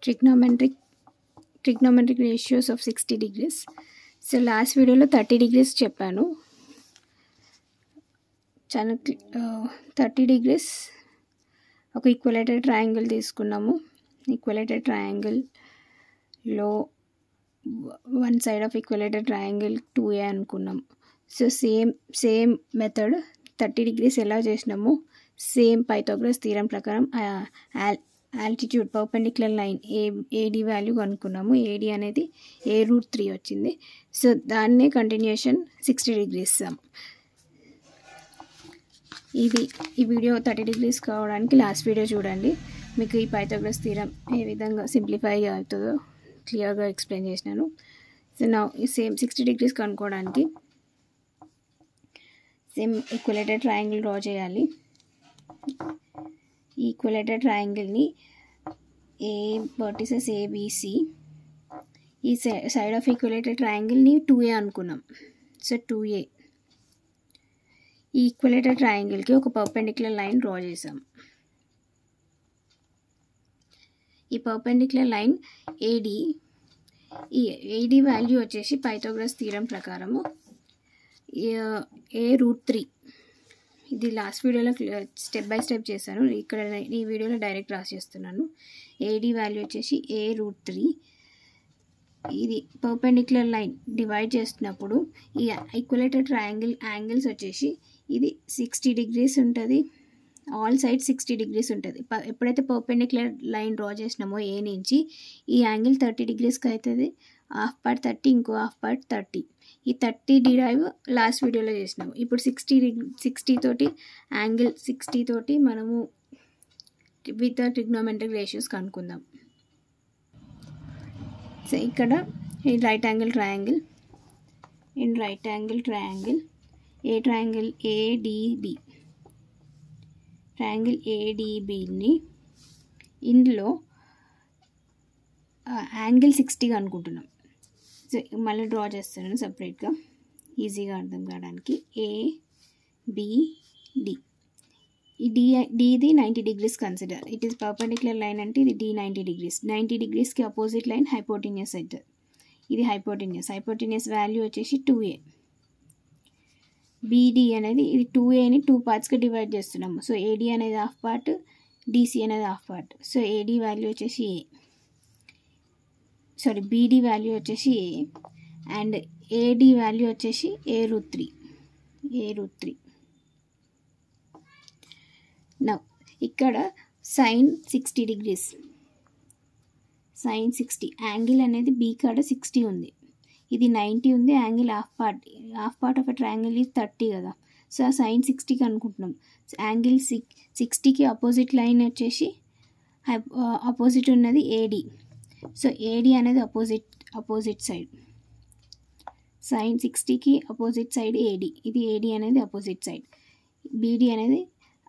trigonometric ratios of 60 degrees. So last వీడియోలో 30 degrees చెప్పాను. చాలా 30 degrees ఒక ఈక్వలేటెడ్ ట్రయాంగిల్ తీసుకున్నాము. ఈక్వలేటెడ్ ట్రయాంగిల్లో one side of equilateral triangle 2a అనుకున్నాం. సో సేమ్ మెథడ్ 30 degrees ఎలా చేసినాము, సేమ్ పైథాగరస్ థీరం ప్రకారం altitude perpendicular line AD value కనుక్కున్నాము. ఏడి అనేది a√3 వచ్చింది. సో దాన్నే కంటిన్యూషన్ 60 degrees సమ్. ఈ వీడియో 30 degrees కావడానికి లాస్ట్ వీడియో చూడండి. మీకు ఈ పైథాగరస్ థీరం ఏ విధంగా సింప్లిఫై అవుతుందో క్లియర్గా ఎక్స్ప్లెయిన్ చేసినాను. సో నా ఈ సేమ్ 60 degrees కనుక్కోవడానికి సేమ్ ఈక్వలేటెడ్ ట్రయాంగిల్ డ్రా చేయాలి. ఈక్వలేటెడ్ ట్రయాంగిల్ని ఏ వర్టిసెస్ ఏబిసి, ఈ సైడ్ ఆఫ్ ఈక్వలేటెడ్ ట్రయాంగిల్ని 2a అనుకున్నాం. సో 2a ఈ ఈక్వలేటెడ్ ట్రయాంగిల్కి ఒక పర్పెండిక్యులర్ లైన్ డ్రా చేసాం. ఈ పర్పెండిక్యులర్ లైన్ ఏడి, ఈ ఏడి వాల్యూ వచ్చేసి పైథాగరస్ థీరం ప్రకారము a√3. ఇది లాస్ట్ వీడియోలో స్టెప్ బై స్టెప్ చేశాను, ఇక్కడ ఈ వీడియోలో డైరెక్ట్ రాసేస్తున్నాను. ఏడి వాల్యూ వచ్చేసి a√3. ఇది పర్పెండిక్యులర్ లైన్ డివైడ్ చేస్తున్నప్పుడు ఈ ఈక్వలేటెడ్ ట్రయాంగిల్ యాంగిల్స్ వచ్చేసి ఇది 60 degrees ఉంటుంది, ఆల్ సైడ్ 60 degrees ఉంటుంది. ఎప్పుడైతే పర్పెండిక్యులర్ లైన్ డ్రా చేసినామో ఏ నుంచి ఈ యాంగిల్ 30 degreesకి అవుతుంది. హాఫ్ పార్ట్ 30, ఇంకో హాఫ్ పార్ట్ 30. ఈ 30 డిరైవ్ లాస్ట్ వీడియోలో చేసినాము. ఇప్పుడు 60 తోటి యాంగిల్ 60 తోటి మనము విత్ ట్రిగ్నోమెట్రిక్ రేషియోస్ కనుక్కుందాం. సో ఇక్కడ ఈ right angle triangle, a triangle ADB, triangle ఏడిబిని ఇందులో యాంగిల్ 60 అనుకుంటున్నాం. సో మళ్ళీ డ్రా చేస్తున్నాను సపరేట్గా ఈజీగా అర్థం కావడానికి. ఏబిడి, ఈ డిది 90 degrees consider. It is perpendicular line అంటే ఇది d 90 degrees. 90 degreesకి అపోజిట్ లైన్ హైపోటెన్యూస్ అవుతుంది. ఇది హైపోటెన్యూస్ వాల్యూ వచ్చేసి 2a. బీడి అనేది ఇది 2aని 2 partsగా డివైడ్ చేస్తున్నాము. సో ఏడి అనేది హాఫ్ పార్ట్, డిసి అనేది half part. So AD value వచ్చేసి బీడి వాల్యూ వచ్చేసి a అండ్ ఏడి వాల్యూ వచ్చేసి a√3. నౌ ఇక్కడ సైన్ 60 degrees, సైన్ 60 యాంగిల్ అనేది బీ కాడ 60 ఉంది, ఇది 90 ఉంది. Angle half part of a triangle ఇది 30 కదా. సో ఆ సైన్ 60కి అనుకుంటున్నాం. యాంగిల్ 60కి అపోజిట్ లైన్ వచ్చేసి అపోజిట్ ఉన్నది ఏడి. సో ఏడి అనేది అపోజిట్ సైడ్, సైన్ 60కి అపోజిట్ సైడ్ ఏడి, ఇది ఏడి అనేది అపోజిట్ సైడ్, బీడి అనేది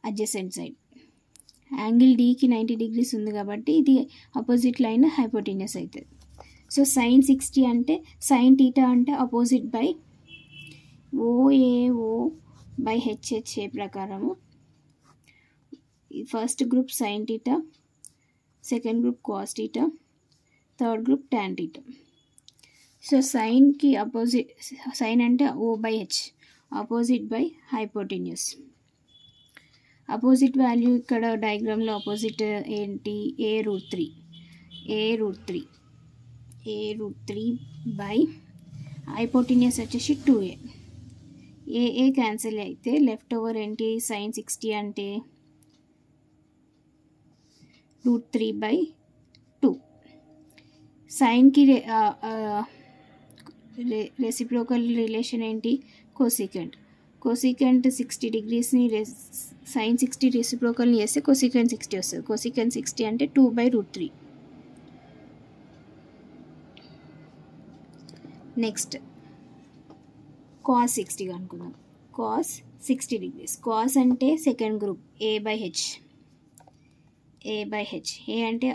అడ్జసెంట్ సైడ్. యాంగిల్ డికి 90 degrees ఉంది కాబట్టి ఇది అపోజిట్ లైన్ హైపోటెన్యూస్ అవుతుంది. సో సైన్ 60 అంటే సైన్ టీటా అంటే opposite by OAO by HHA ప్రకారము first group sine theta, second group cos theta, third group tan theta. So సైన్కి అపోజిట్, సైన్ అంటే O by H, opposite by hypotenuse. Opposite value ఇక్కడ డయాగ్రామ్లో opposite ఏంటి, a√3 by hypotenuse వచ్చేసి 2a. A cancel అయితే left over ఏంటి, sine 60 అంటే √3/2. సైన్కి రెసిప్రోకల్ రిలేషన్ ఏంటి, కోసికెంట్ 60 degreesని సైన్ 60 రెసిప్రోకల్ని చేస్తే కోసికెంట్ 60 వస్తుంది. కోసికెంట్ 60 అంటే 2/√3. నెక్స్ట్ కాస్ 60 అనుకుందాం. కాస్ 60 degrees, కాస్ అంటే సెకండ్ గ్రూప్ a/h. ఏ అంటే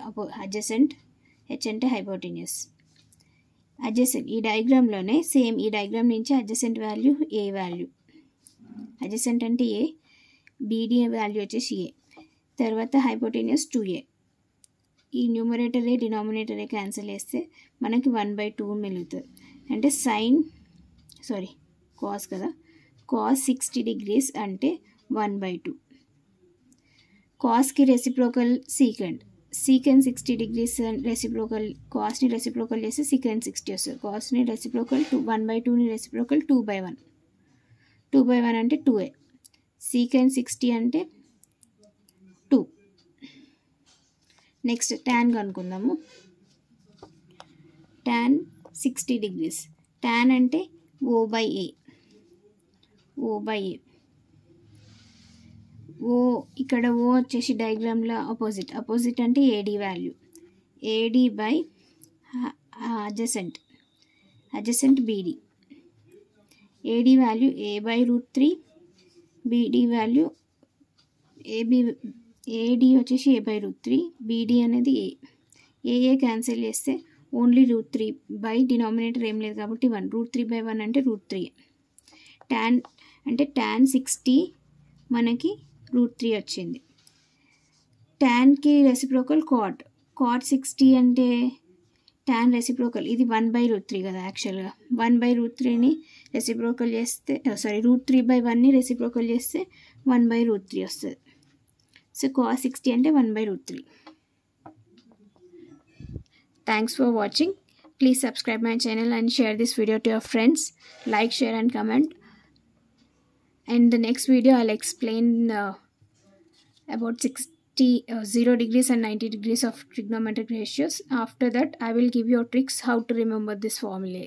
అడ్జసెంట్, హెచ్ అంటే హైపోటెన్యూస్. అడ్జసెంట్ ఈ డయాగ్రామ్లోనే సేమ్ ఈ డయాగ్రామ్ నుంచి అడ్జసెంట్ వాల్యూ ఏ వాల్యూ, అడ్జసెంట్ అంటే ఏ, బీడీ వాల్యూ వచ్చేసి ఏ, తర్వాత హైపోటెన్యూస్ 2a. ఈ న్యూమరేటరే డినామినేటరే క్యాన్సిల్ చేస్తే మనకి 1/2 మిగులుతుంది. అంటే కాస్ కదా, కాస్ 60 degrees అంటే 1/2. కాస్కి రెసిప్రోకల్ సీకెంట్ 60 degrees రెసిప్రోకల్ కాస్ని రెసిప్రోకల్ చేస్తే సీకెంట్ 60 వస్తుంది. కాస్ని రెసిప్రోకల్ 1/2ని రెసిప్రోకల్ 2/1. 2/1 అంటే 2a. సీకెంట్ 60 అంటే 2. Next tan కనుక్కుందాము. tan 60 degrees. tan అంటే O/A. O ఇక్కడ O వచ్చేసి డయాగ్రామ్లో అపోజిట్ అంటే AD value. AD by adjacent BD. AD value A/√3, BD value AD వచ్చేసి A/√3, BD అనేది A క్యాన్సిల్ చేస్తే ఓన్లీ √3 బై డినామినేటర్ ఏం లేదు కాబట్టి 1. √3/1 అంటే √3. tan 60 మనకి √3 వచ్చింది. tanకి రెసిప్రోకల్ cot 60 అంటే tan రెసిప్రోకల్ ఇది 1/√3 కదా. యాక్చువల్గా 1/√3ని రెసిప్రోకల్ చేస్తే √3/1ని రెసిప్రోకల్ చేస్తే 1/√3 వస్తుంది. సో cos 60 అంటే 1/√3. Thanks for watching. Please subscribe my channel and share this video to your friends. Like, share and comment. In the next video I'll explain about 0 degrees and 90 degrees of trigonometric ratios. After that I will give you tricks how to remember this formula.